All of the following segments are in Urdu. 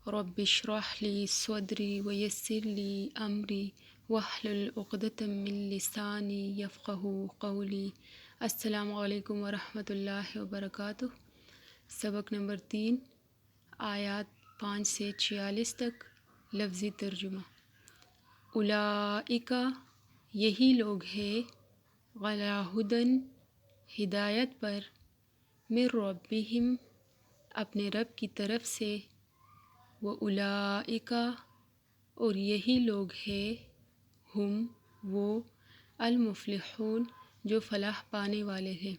رب اشرح لي صدري ويسر لي أمري واحلل عقدة من لساني يفقهوا قولي۔ السلام علیکم ورحمۃ اللہ وبرکاتہ۔ سبق نمبر 3، آیات 5 سے 46 تک لفظی ترجمہ۔ اولئک، یہی لوگ ہیں، علی ھدی، ہدایت پر، من ربہم، اپنے رب کی طرف سے، واولئک، اور یہی لوگ ہیں، ہم، وہ، المفلحون، جو فلاح پانے والے ہیں۔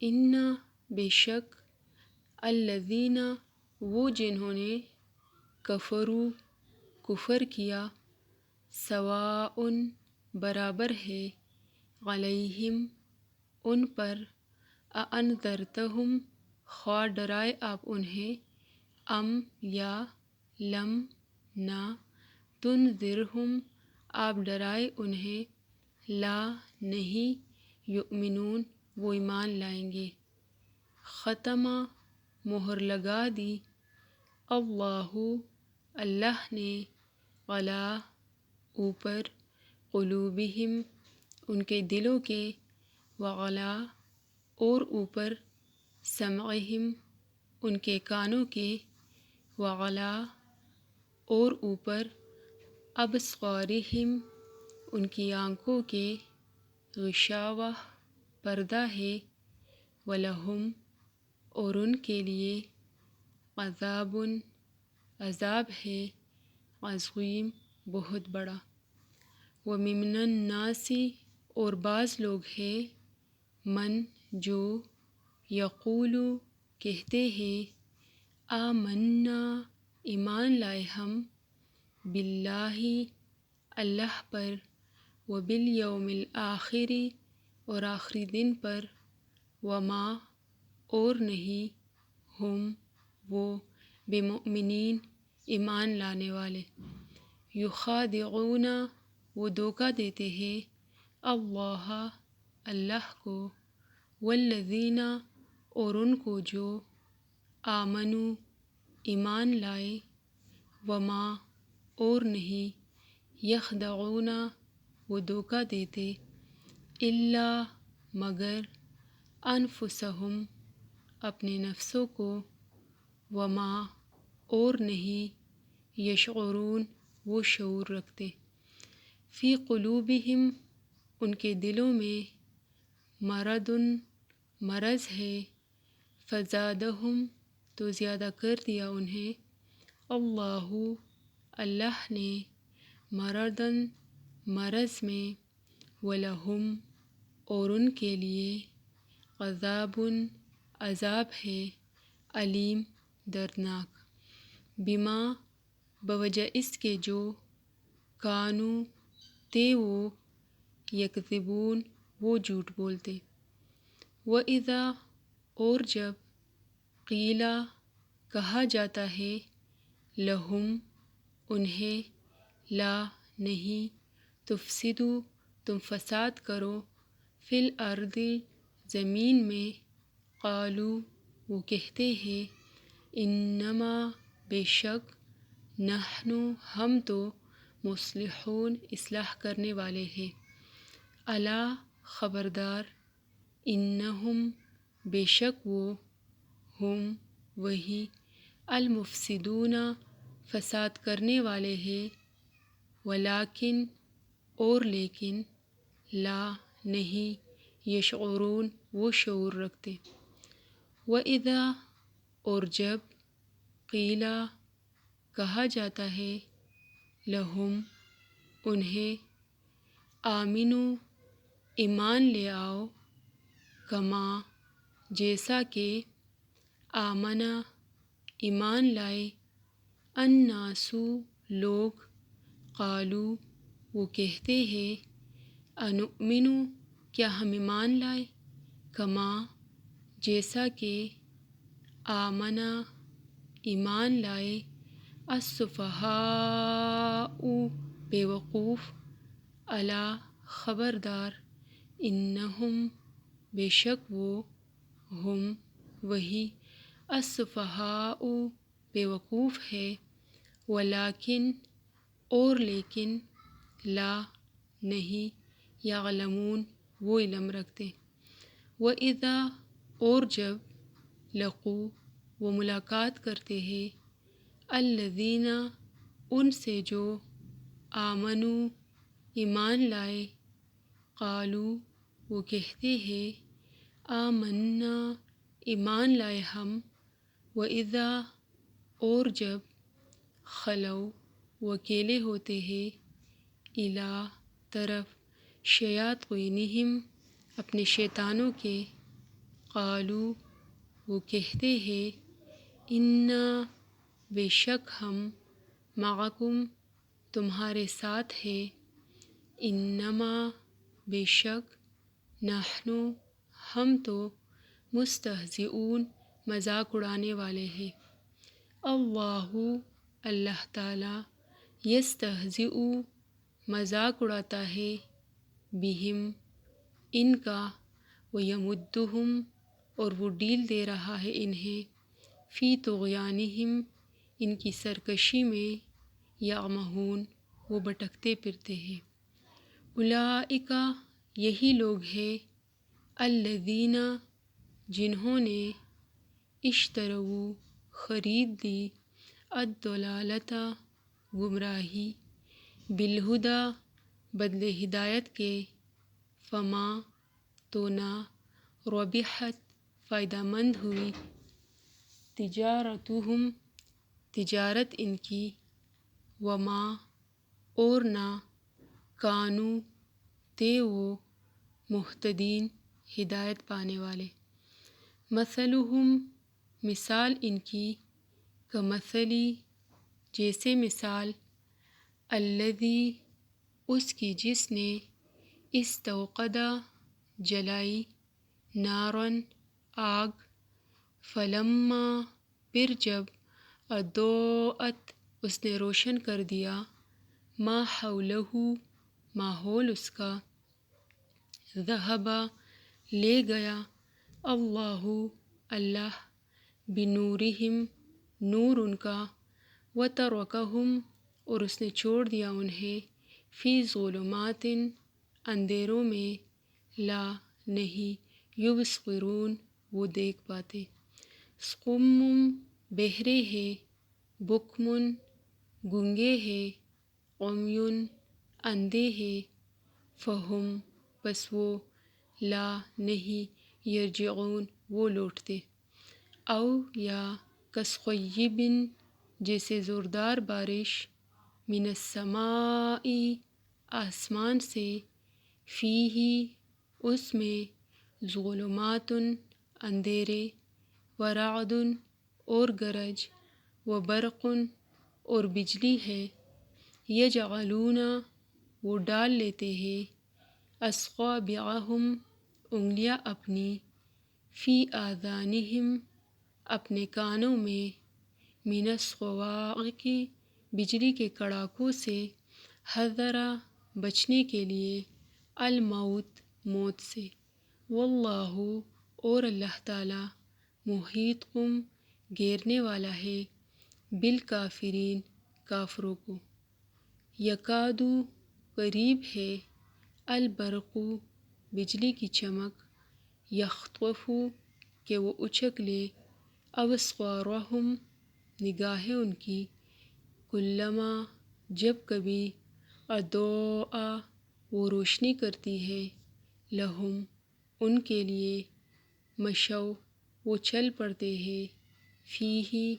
ان، بے شک، الذین، وہ جنہوں نے، کفروا، کفر کیا، سواء، برابر ہے، علیہم، ان پر، اانذرتہم، خواہ ڈرائے آپ انہیں، ام، یا، لم، نہ، تنذرہم، آپ ڈرائے انہیں، لا، نہیں، یؤمنون، وہ ایمان لائیں گے۔ ختم، مہر لگا دی، اللہ، اللہ نے، علی، اوپر، قلوبہم، ان کے دلوں کے، وعلی، اور اوپر، سمعہم، ان کے کانوں کے، وعلی، اور اوپر، ابصارہم، ان کی آنکھوں کے، غشاوہ، پردہ ہے، ولہم، اور ان کے لیے، عذاب، عذاب ہے، عظیم، بہت بڑا۔ ومن الناس، اور بعض لوگ ہیں، من، جو، یقول، کہتے ہیں، آمنا، ایمان لائے ہم، باللہ، اللہ پر، وبالیوم الآخر، اور آخری دن پر، وما، اور نہیں، ہم، وہ، بمؤمنین، ایمان لانے والے۔ یخادعون، وہ دھوکہ دیتے ہیں، اللہ، اللہ کو، والذین، اور ان کو جو، آمنوا، ایمان لائے، وما، اور نہیں، یخدعون، وہ دھوکہ دیتے، الا، مگر، انفسہم، اپنے نفسوں کو، وما، اور نہیں، یشعرون، وہ شعور رکھتے۔ فی قلوبہم، ان کے دلوں میں، مرض، مرض ہے، فزادہم، تو زیادہ کر دیا انہیں، اللہ، اللہ نے، مرضاً، مرض میں، ولہم، اور ان کے لیے، عذاب، عذاب ہے، علیم، دردناک، بما، بوجہ اس کے جو، کانوا، تھے وہ، یکذبون، وہ جھوٹ بولتے۔ وَإِذَا، اور جب، قیل، کہا جاتا ہے، لہم، انہیں، لا، نہیں، تفسدوا، تم فساد کرو، فی الارض، زمین میں، قالوا، وہ کہتے ہیں، انما، بے شک، نحن، ہم تو، مصلحون، اصلاح کرنے والے ہیں۔ الا، خبردار، انہم، بے شک وہ، ہم، وہی، المفسدون، فساد کرنے والے ہیں، ولیکن، اور لیکن، لا، نہیں، یشعرون، وہ شعور رکھتے۔ وَإِذَا، اور جب، قیل، کہا جاتا ہے، لہم، انہیں، آمنوا، ایمان لے آؤ، کما، جیسا کہ، آمنا، ایمان لائے، الناس، لوگ، قالوا، وہ کہتے ہیں، انؤمن، کیا ہم ایمان لائے، کما، جیسا کہ، آمنا، ایمان لائے، السفہاء، بے وقوف، الا، خبردار، انہم، بے شک وہ، ہم، وہی، السفہاء، بے وقوف ہے، ولیکن اور لیکن لا نہیں یعلمون وہ علم رکھتے. وَإِذَا اور جب لقو وہ ملاقات کرتے ہیں الذین ان سے جو آمنو ایمان لائے قالو وہ کہتے ہیں آمنا ایمان لائے ہم. وَإِذَا اور جب خلو وہ اکیلے ہوتے ہیں الی طرف شیاطینہم اپنے شیطانوں کے قالو وہ کہتے ہیں انا بے شک ہم معکم تمہارے ساتھ ہے انما بے شک نحنو ہم تو مستہزئون مذاق اڑانے والے ہیں. اللہ اللہ تعالیٰ یستہزئ مذاق اڑاتا ہے بہم ان کا ویمدہم اور وہ ڈیل دے رہا ہے انہیں فی طغیانہم ان کی سرکشی میں یعمہون وہ بھٹکتے پھرتے ہیں. اولئک یہی لوگ ہیں الذین جنہوں نے اشتروا خرید لی الضلالۃ گمراہی بالہدی بدلے ہدایت کے فما تو نہ ربحت فائدہ مند ہوئی تجارتہم تجارت ان کی وما اور نہ کانوا تھے وہ مہتدین ہدایت پانے والے. مثلہم مثال ان کی کمثلی جیسے مثال الذی اس کی جس نے استوقد جلائی نارن آگ فلما پھر جب اضاءت اس نے روشن کر دیا ما حولہ ماحول اس کا ذہب لے گیا اللہ اللہ بنورہم نور ان کا وترکہم اور اس نے چھوڑ دیا انہیں فی ظلمات اندھیروں میں لا نہیں یبصرون وہ دیکھ پاتے. صم بہرے ہے بکم گنگے ہے عمیٌ اندھے ہے فہم پس وہ لا نہیں یرجعون وہ لوٹتے. او یا کصیب جیسے زوردار بارش من السماء آسمان سے فیہ اس میں ظلمات اندھیرے ورعد اور گرج وبرق اور بجلی ہے یجعلون وہ ڈال لیتے ہیں اصابعہم انگلیاں اپنی فی آذانہم اپنے کانوں میں من الصواعق بجلی کے کڑاکوں سے حذر بچنے کے لیے الموت موت سے. واللہ اور اللہ تعالیٰ محیط گھیرنے والا ہے بالکافرین کافروں کو. یکادو قریب ہے البرق بجلی کی چمک یخطف کہ وہ اچک لے ابصارہم نگاہیں ان کی کلما جب کبھی اضاء وہ روشنی کرتی ہے لہم ان کے لیے مشو وہ چل پڑتے ہیں فیہ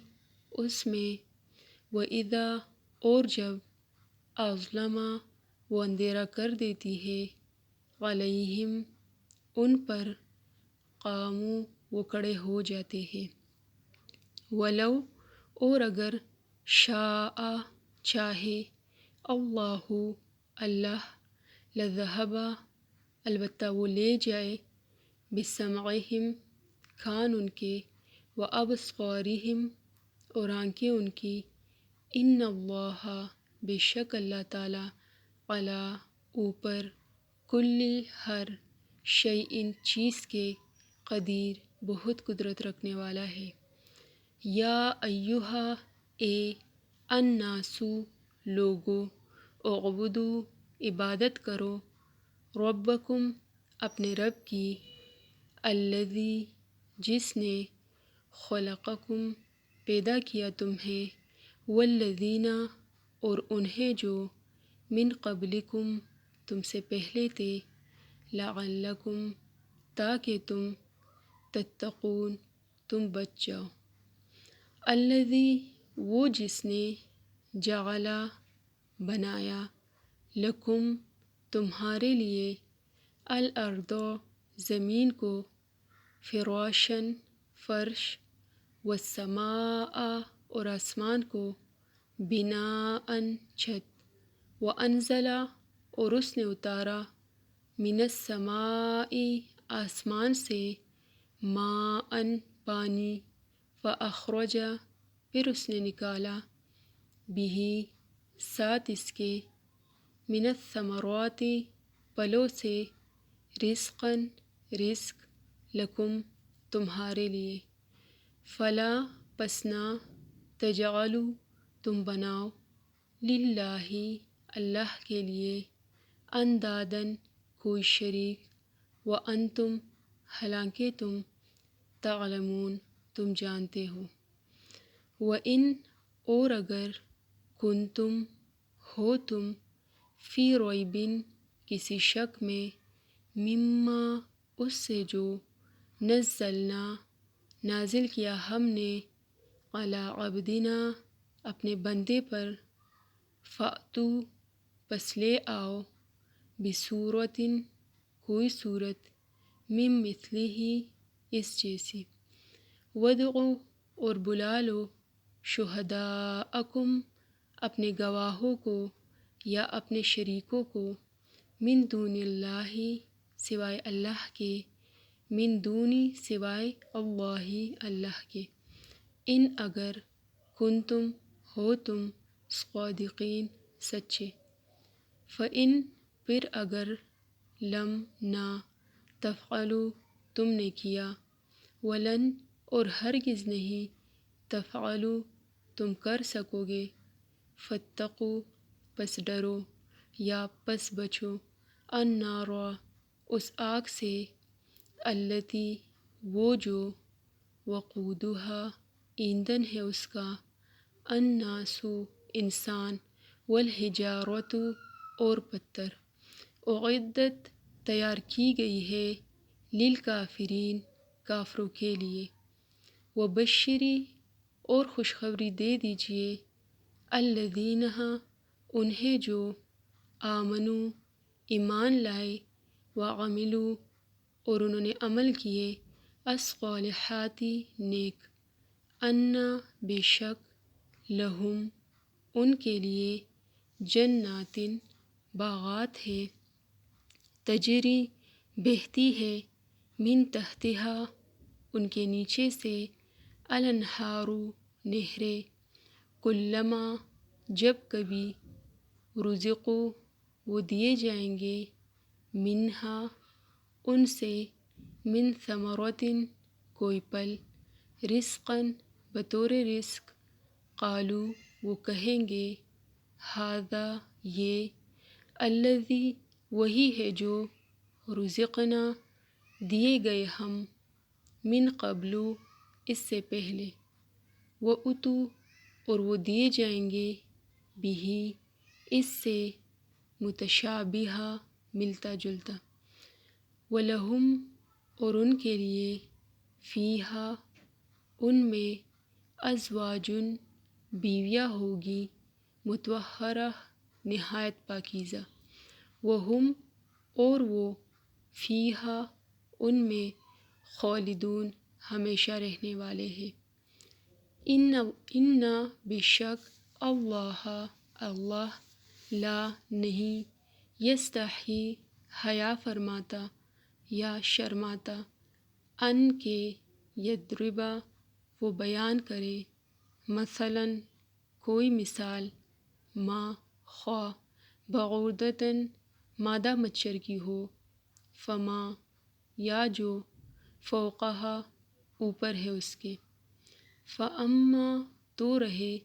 اس میں. وَإِذَا اور جب اظلم وہ اندھیرا کر دیتی ہے علیہم ان پر قاموا وہ کھڑے ہو جاتے ہیں. ولو اور اگر شاء چاہے اللہ اللہ لذہب البتہ وہ لے جائے بسمعہم کان ان کے وابصارہم اور آنکھیں ان کی ان اللہ بے شک اللہ تعالیٰ علی اوپر کل ہر شیء چیز کے قدیر بہت قدرت رکھنے والا ہے. یا ایہا اے الناسو لوگو، اعبدو عبادت کرو، ربکم اپنے رب کی، الذی جس نے، خلقکم پیدا کیا تمہیں، والذین اور انہیں جو، من قبلکم تم سے پہلے تھے، لعلکم تاکہ تم، تتقون تم بچ جاؤ۔ الذی وہ جس نے، جعلا بنایا، لکم تمہارے لیے، الارض زمین کو، فراشن فرش، والسماء اور آسمان کو، بناءً چھت، وانزل اور اس نے اتارا، من السماء آسمان سے، ماءً پانی، فاخرج پھر اس نے نکالا، بہ ساتھ اس کے، من الثمرات پھلوں سے، رزقاً رزق، لکم تمہارے لیے، فلا پس نہ، تجعلوا تم بناؤ، للہ اللہ کے لیے، انداداً کوئی شریک، وانتم حالانکہ تم، تعلمون تم جانتے ہو، وَإِنْ اور اگر، کنتم ہو تم، فی ریبٍ کسی شک میں، مما اس سے جو، نزلنا نازل کیا ہم نے، علی عبدنا اپنے بندے پر، فأتو پس لے آؤ، بصورت کوئی صورت، من مثلہ اس جیسی، وادعوا اور بلا لو، شہداءکم اپنے گواہوں کو، یا اپنے شریکوں کو، من دون اللہ سوائے اللہ کے، من دونی سوائے اللہ اللہ کے، ان اگر، کنتم ہو تم، صادقین سچے، فإن پھر اگر، لم نہ، تفعلوا تم نے کیا، ولن اور ہرگز نہیں، تفعلوا تم کر سکو گے، فاتقوا پس ڈرو، یا پس بچو، النار اس آگ سے، التی وہ جو، وقودھا ایندھن ہے اس کا، الناس انسان، والحجارۃ اور پتھر، اعدت تیار کی گئی ہے، للکافرین کافروں کے لیے، وبشری اور خوشخبری دے دیجیے، الذین انہیں جو، آمنوا ایمان لائے، وعملوا اور انہوں نے عمل کیے، الصالحات نیک، انا بے شک، لہم ان کے لیے، جنات باغات ہے، تجری بہتی ہے، من تحتہا ان کے نیچے سے، الانہار نہریں، کلما جب کبھی، رزقو وہ دیے جائیں گے، منہا ان سے، من ثمرۃ کوئی پھل، رزقاً بطور رزق، قالوا وہ کہیں گے، ھذا یہ، الذی وہی ہے جو، رزقنا دیے گئے ہم، من قبل اس سے پہلے، وَأُتُوا اور وہ دیے جائیں گے، بہ اس سے، متشابہا ملتا جلتا، وَلَهُمْ اور ان کے لیے، فیہا ان میں، ازواج بیویاں ہوگی، مطہرہ نہایت پاکیزہ، وہم اور وہ، فیہا ان میں، خالدون ہمیشہ رہنے والے ہیں، ان بے شک، اللہ اللہ، لا نہیں، یستحی حیا فرماتا یا شرماتا، ان کے، یضربا وہ بیان کرے، مثلاً کوئی مثال، ما خواہ، بعوضۃً مادہ مچھر کی ہو، فما یا جو، فوقہا اوپر ہے اس کے، فاما تو رہے،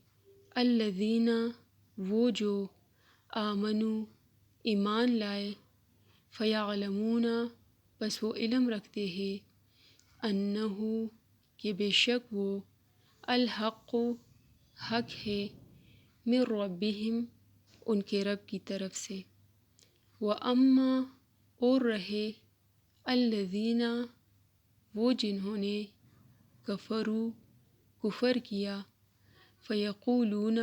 الذین وہ جو آمنو ایمان لائے، فیعلمون بس وہ علم رکھتے ہیں، انہو کہ بے شک وہ، الحق حق ہے، من ربہم ان کے رب کی طرف سے، وَأَمَّا اور رہے الذین وہ جنہوں نے کفروا کفر کیا، فیقولون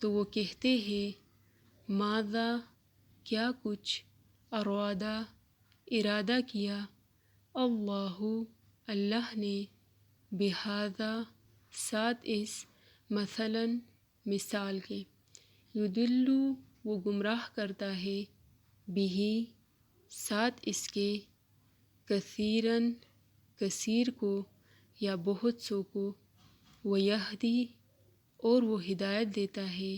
تو وہ کہتے ہیں، ماذا کیا کچھ، ارادہ کیا، اللہ اللہ نے، بہذا ساتھ اس، مثلاً مثال کے، یضل وہ گمراہ کرتا ہے، بہی ساتھ اس کے، کثیراً کثیر کو یا بہت سو کو، ویہدی اور وہ ہدایت دیتا ہے،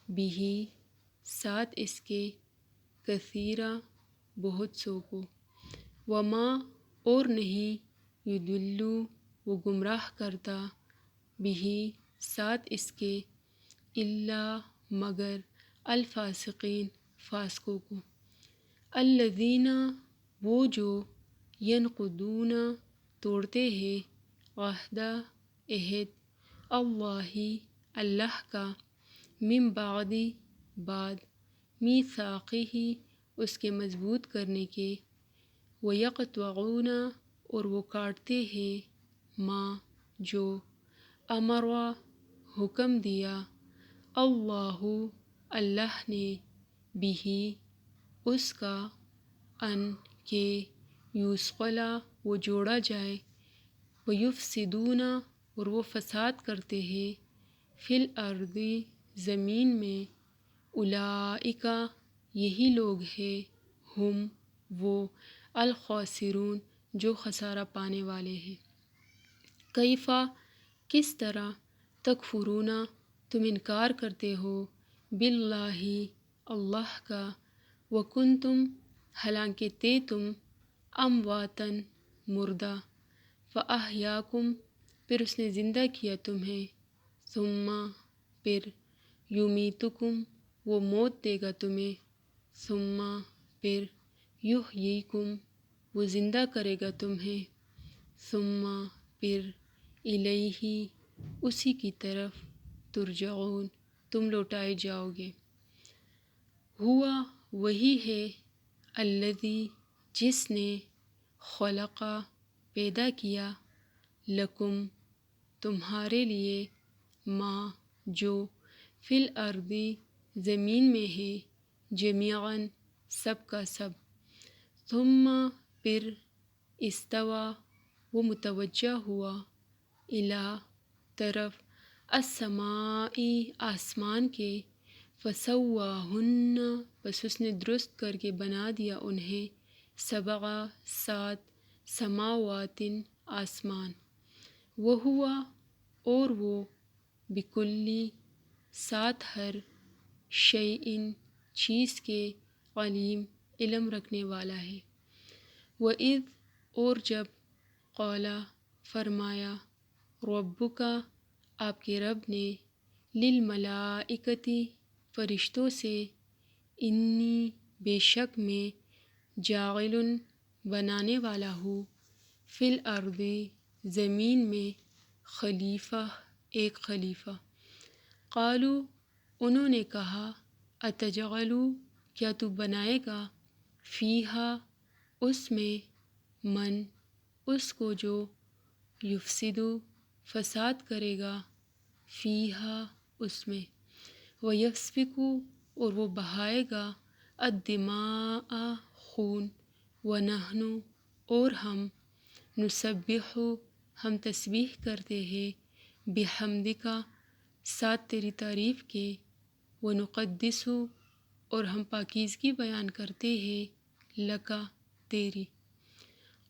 بہی ساتھ اس کے، کثیرا بہت سو کو، وما اور نہیں، یضل وہ گمراہ کرتا، بہی ساتھ اس کے، الا مگر، الفاسقین فاسقوں کو، الذین وہ جو، ینقضون توڑتے ہیں، عہد عہد، اللہ اللہ کا، من بعد بعد، میثاقہ اس کے مضبوط کرنے کے، ویقطعون اور وہ کاٹتے ہیں، ما جو، امر حکم دیا، اللہ اللہ نے، بہ اس کا، ان کے، یوصلا وہ جوڑا جائے، ویفسدون اور وہ فساد کرتے ہیں، فی الارض زمین میں، اولئک یہی لوگ ہیں، ہم وہ، الخاسرون جو خسارہ پانے والے ہیں، کیفا کس طرح، تکفرون تم انکار کرتے ہو، باللہ اللہ کا، وکنتم حالانکہ تھے تم، امواتن مردہ، فاحیاکم پھر اس نے زندہ کیا تمہیں، ثم پھر، یمیتکم وہ موت دے گا تمہیں، ثم پھر، یحییکم وہ زندہ کرے گا تمہیں، ثم پھر، الیہ اسی کی طرف، ترجعون تم لوٹائے جاؤ گے، ہوا وہی ہے، الذی جس نے، خلق پیدا کیا، لکم تمہارے لیے، ما جو، فی الارض زمین میں ہے، جمیعاً سب کا سب، ثم پھر، استوی وہ متوجہ ہوا، الی طرف، السماء آسمان کے، فسواہن بس اس نے درست کر کے بنا دیا انہیں، سبع سات، سماوات آسمان، وہو اور وہ، بکلی ساتھ ہر، شیء چیز کے، علیم علم رکھنے والا ہے، وَإِذْ اور جب، قال فرمایا، ربک آپ کے رب نے، للملائکۃ فرشتوں سے، انی بے شک میں، جاعل بنانے والا ہوں، فی الارض زمین میں، خلیفہ ایک خلیفہ، قالوا انہوں نے کہا، اتجعل کیا تو بنائے گا، فیہا اس میں، من اس کو جو، یفسد فساد کرے گا، فیہا اس میں، ویسفک اور وہ بہائے گا، الدماء خون، ونحن اور ہم، نسبح ہم تسبیح کرتے ہیں، بحمدک ساتھ تیری تعریف کے، ونقدس اور ہم پاکیزگی بیان کرتے ہیں، لکا تیری،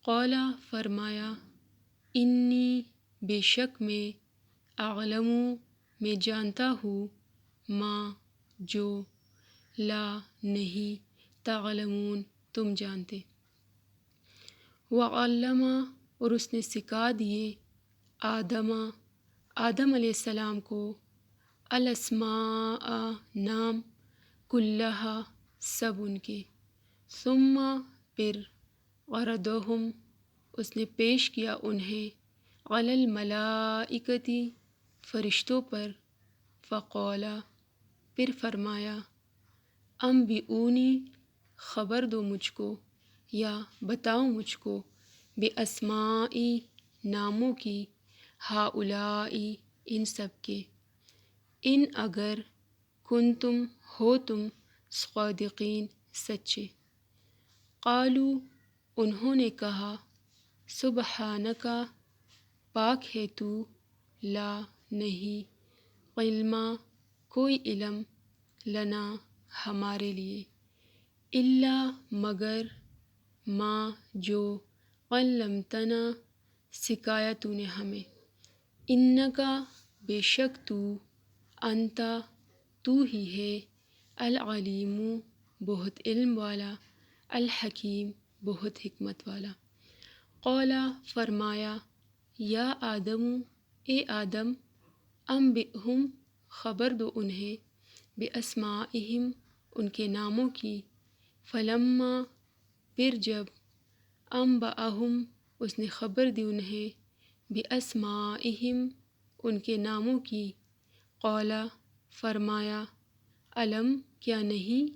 قال فرمایا، انی بے شک میں، اعلم میں جانتا ہوں، ما جو، لا نہیں، تعلمون تم جانتے، وعلم اور اس نے سکھا دیے، آدم علیہ السلام کو، الاسماء نام، کلہا سب ان کے، ثم پھر غردہم اس نے پیش کیا انہیں، علی الملائکتی فرشتوں پر، فقولا پھر فرمایا، انبئونی خبر دو مجھ کو یا بتاؤ مجھ کو، باسمائی ناموں کی، ہؤلائی ان سب کے، ان اگر کنتم ہو تم صادقین سچے، قالو انہوں نے کہا، سبحانکا پاک ہے تو، لا نہیں، علم کوئی علم، لنا ہمارے لیے، الا مگر، ما جو، علمتنا سکھایا تو نے ہمیں، انکا بے شک تو، انتا تو ہی ہے، العلیم بہت علم والا، الحکیم بہت حکمت والا، قولا فرمایا، یا آدم اے آدم، انبئہم خبر دو انہیں، باسمائہم ان کے ناموں کی، فلما پھر جب، انبأہم اس نے خبر دی انہیں، باسمائہم ان کے ناموں کی، قولا فرمایا، الم کیا نہیں،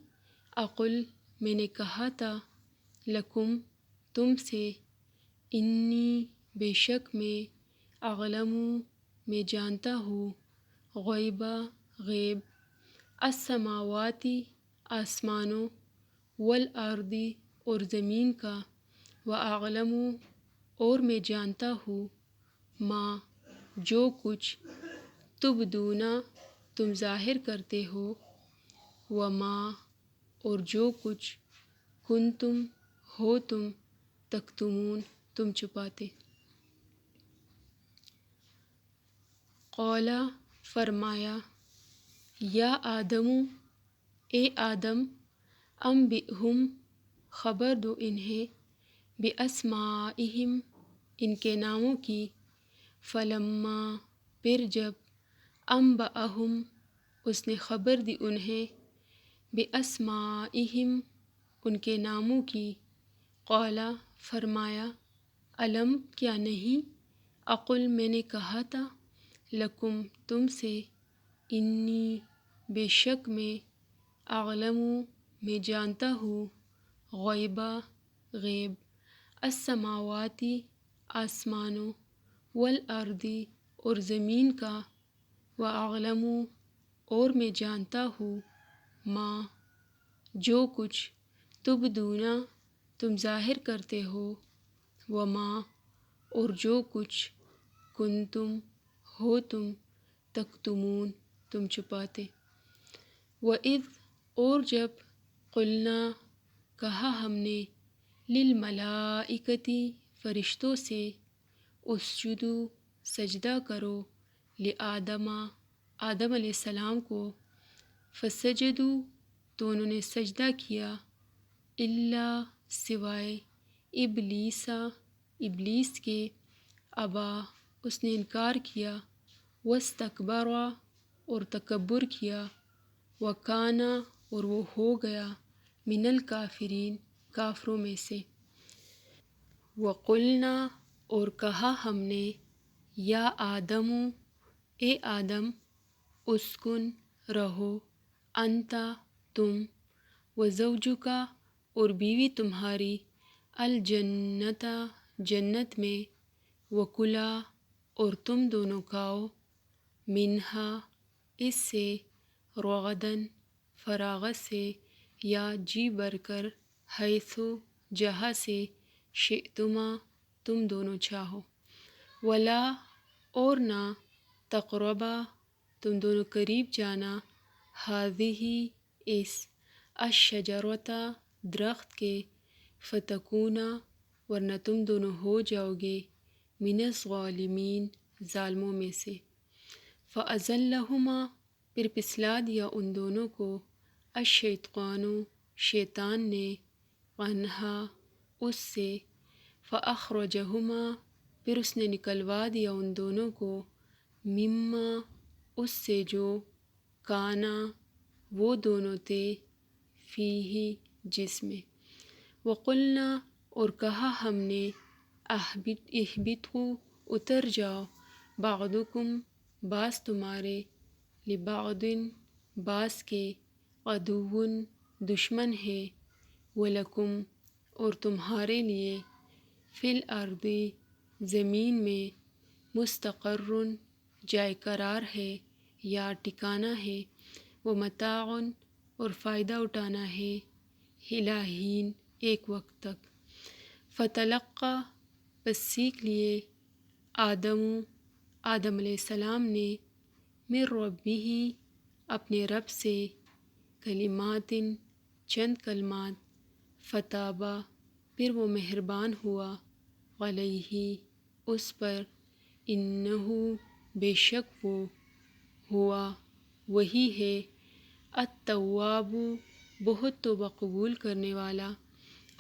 اقل میں نے کہا تھا، لکم تم سے، انی بے شک میں، اعلم میں جانتا ہوں، غیبہ غیب، السماواتی آسمانوں، والارضی اور زمین کا، واعلم اور میں جانتا ہوں، ما جو کچھ، تبدون تم ظاہر کرتے ہو، وما اور جو کچھ، کنتم ہو تم، تکتمون تم چھپاتے، قولا فرمایا، یا آدم اے آدم، انبئہم خبر دو انہیں، باسمائہم ان کے ناموں کی، فلما پھر جب، انبأہم اس نے خبر دی انہیں، باسمائہم ان کے ناموں کی، قولا فرمایا، الم کیا نہیں، اقل میں نے کہا تھا، لکم تم سے، انی بے شک میں، اعلم میں جانتا ہوں، غیبہ غیب، السماواتی آسمانوں، والارضی اور زمین کا، واعلم اور میں جانتا ہوں، ما جو کچھ، تبدون تم ظاہر کرتے ہو، وما اور جو کچھ، کنتم ہو تم، تکتمون تم چھپاتے، وَإِذْ اور جب، قلنا کہا ہم نے، للملائکتی فرشتوں سے، اسجدوا سجدہ کرو، لآدم آدم علیہ السلام کو، فسجدوا تو انہوں نے سجدہ کیا، الا سوائے، ابلیسا ابلیس کے، ابا اس نے انکار کیا، واستکبر اور تکبر کیا، وکان اور وہ ہو گیا، من الکافرین کافروں میں سے، وقلنا اور کہا ہم نے، یا آدم اے آدم، اسکن رہو، انتا تم، وزوجکا اور بیوی تمہاری، الجنت جنت میں، وکلا اور تم دونوں کھاؤ، منہا اس سے، رغدن فراغت سے، یا جی بھر کر، حیثو جہاں سے، شئتما تم دونوں چاہو، ولا اور نہ، تقربا تم دونوں قریب جانا، ہذہ اس، الشجرۃ درخت کے، فتکونا ورنہ تم دونوں ہو جاؤ گے، من الظالمین ظالموں میں سے، فأزلہما پھر پسلا دیا ان دونوں کو، الشیطان شیطان نے، عنہا اس سے، فأخرجہما پھر اس نے نکلوا دیا ان دونوں کو، مما اس سے جو، کانا وہ دونوں تھے فیہی جس میں، وقلنا اور کہا ہم نے اہبطوا اتر جاؤ، بعضکم بعض تمہارے، لبعض بعض کے، عدو دشمن ہے، ولکم اور تمہارے لیے، فی الارض زمین میں، مستقر جائے قرار ہے یا ٹھکانہ ہے، ومتاع اور فائدہ اٹھانا ہے، الی حین ایک وقت تک۔ فتلقی پس سیکھ لیے آدم علیہ السلام نے، من ربہ اپنے رب سے، کلمات چند کلمات، فتابا پھر وہ مہربان ہوا، علیہ اس پر، انہ بے شک وہ، ہوا وہی ہے، التواب بہت توبہ قبول کرنے والا،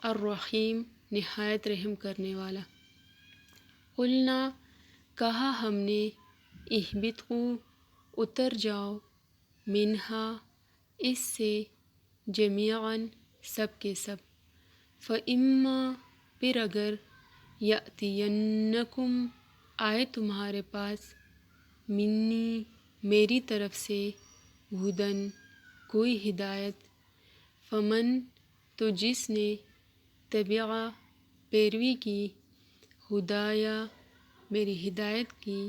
الرحیم نہایت رحم کرنے والا۔ قلنا کہا ہم نے، اہبطوا اتر جاؤ، منہا اس سے، جمیعاً سب کے سب، فاما پھر اگر، یأتینکم آئے تمہارے پاس، منی میری طرف سے، ہدن کوئی ہدایت، فمن تو جس نے، تبع پیروی کی، ہدایا میری ہدایت کی،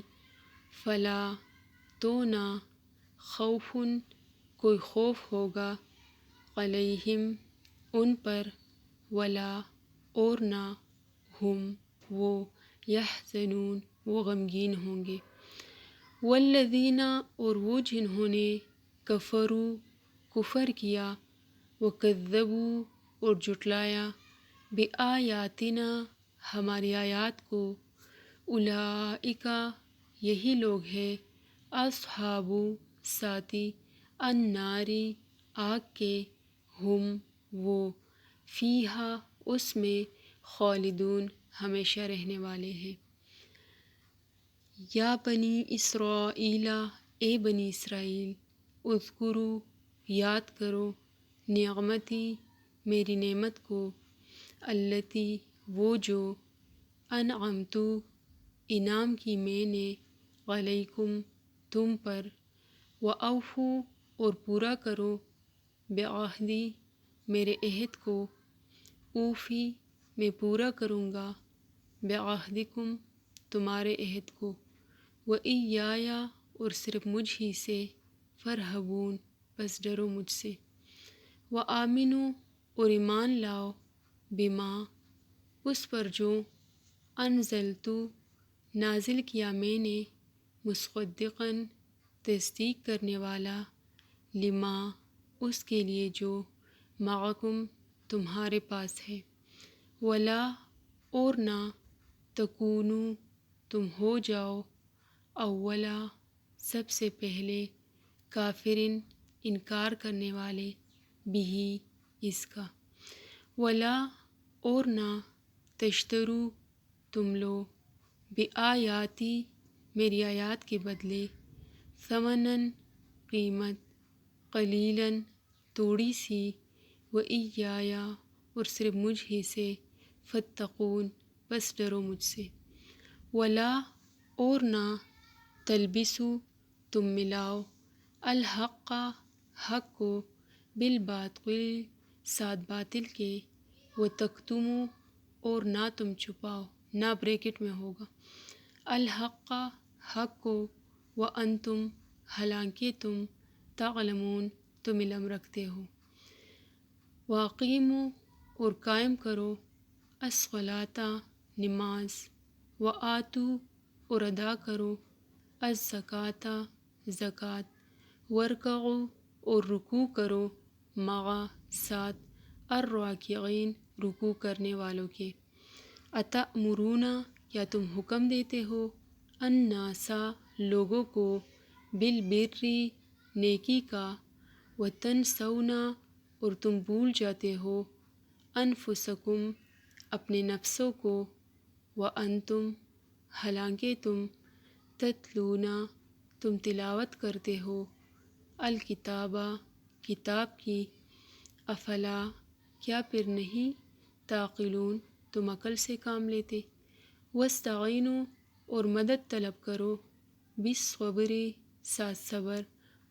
فلا تو نہ، خوف کوئی خوف ہوگا، علیہم ان پر، ولا اور نہ، ہم وہ، یحزنون وہ غمگین ہوں گے۔ والذین اور وہ جنہوں نے، کفروا کفر کیا، وکذبوا اور جھٹلایا، بآیاتنا ہماری آیات کو، اولئک یہی لوگ ہیں، اصحاب ساتھی، النار آگ کے، ہم وہ، فیہا اس میں، خالدون ہمیشہ رہنے والے ہیں۔ یا بنی اسرائیل اے بنی اسرائیل، اذکروا یاد کرو، نعمتی میری نعمت کو، التی وہ جو، انعمت انعام کی میں نے، علیکم تم پر، واوفوا اور پورا کرو، بعہدی میرے عہد کو، اوفی میں پورا کروں گا، بعہدکم تمہارے عہد کو، وایایا اور صرف مجھ ہی سے، فارہبون بس ڈرو مجھ سے، وآمنوا اور ایمان لاؤ، بما اس پر جو، انزلت نازل کیا میں نے، مصدقاً تصدیق کرنے والا، لما اس کے لیے جو، معکم تمہارے پاس ہے، ولا اور نہ، تکونوا تم ہو جاؤ، اولا سب سے پہلے، کافرن انکار کرنے والے، بھی اس کا، ولا اور نہ، تشترو تم لو، بآیاتی میری آیات کے بدلے، ثمناً قیمت، قلیلاً تھوڑی سی، وایایا اور صرف مجھ ہی سے، فاتقون بس ڈرو مجھ سے، ولا اور نہ، تلبسوا تم ملاؤ، الحق حق کو، بالباطل ساتھ باطل کے، وتکتموا اور نہ تم چھپاؤ، نہ بریکٹ میں ہوگا، الحق حق کو، وانتم حالانکہ تم، تعلمون تم علم رکھتے ہو، واقیموا اور قائم کرو، الصلاۃ نماز، وآتوا اور ادا کرو، الزکوٰۃ زکوٰۃ، وارکعوا اور رکوع کرو، مع ساتھ، الراکعین رکوع کرنے والوں کے، اتأمرون کیا تم حکم دیتے ہو، الناس لوگوں کو، بالبر نیکی کا، وتنسون اور تم بھول جاتے ہو، انفسکم اپنے نفسوں کو، وانتم حالانکہ تم، تتلون تم تلاوت کرتے ہو، الکتابہ کتاب کی، افلا کیا پھر نہیں، تعقلون تم عقل سے کام لیتے، واستعینوا اور مدد طلب کرو، بالصبر ساتھ صبر،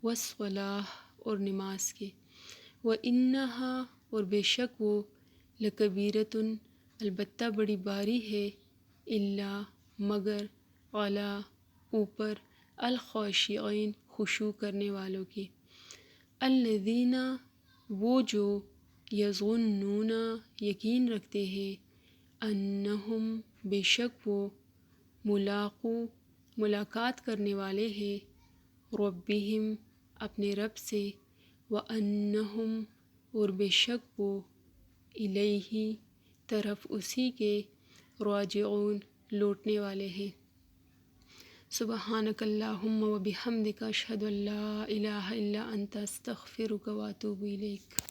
والصلاۃ اور نماز کے، وَإِنَّهَا اور بے شک وہ، لکبیرۃ البتہ بڑی باری ہے، الا مگر، علی اوپر، الخاشعین خشوع کرنے والوں کے، الذین وہ جو، یظنون یقین رکھتے ہیں، انہم بے شک وہ، ملاقات کرنے والے ہیں، ربہم اپنے رب سے، وانہم اور بے شک وہ، الیہ طرف اسی کے، راجعون لوٹنے والے ہیں۔ سبحانک اللہم و بحمدک، اشہد ان لا الہ الا انت، استغفرک و اتوب الیک۔